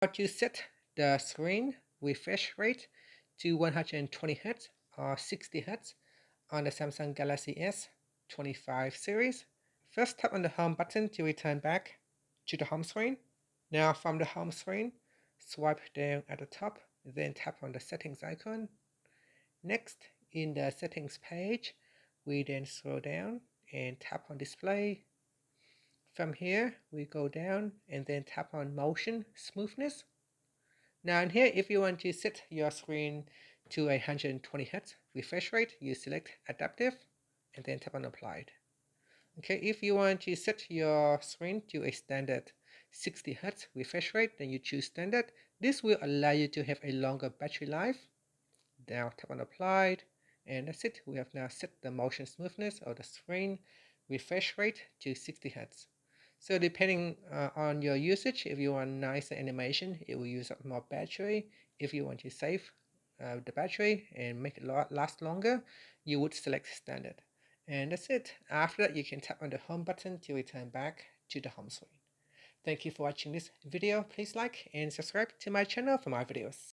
How to set the screen refresh rate to 120 Hz or 60 Hz on the Samsung Galaxy S25 series. First, tap on the home button to return back to the home screen. Now from the home screen, swipe down at the top, then tap on the settings icon. Next, in the settings page, we then scroll down and tap on display. From here, we go down and then tap on motion smoothness. Now in here, if you want to set your screen to 120 Hz refresh rate, you select adaptive and then tap on applied. Okay, if you want to set your screen to a standard 60 Hz refresh rate, then you choose standard. This will allow you to have a longer battery life. Now tap on applied, and that's it. We have now set the motion smoothness of the screen refresh rate to 60 Hz. So depending on your usage, if you want nicer animation, it will use up more battery. If you want to save the battery and make it last longer, you would select standard. And that's it. After that, you can tap on the home button to return back to the home screen. Thank you for watching this video. Please like and subscribe to my channel for more videos.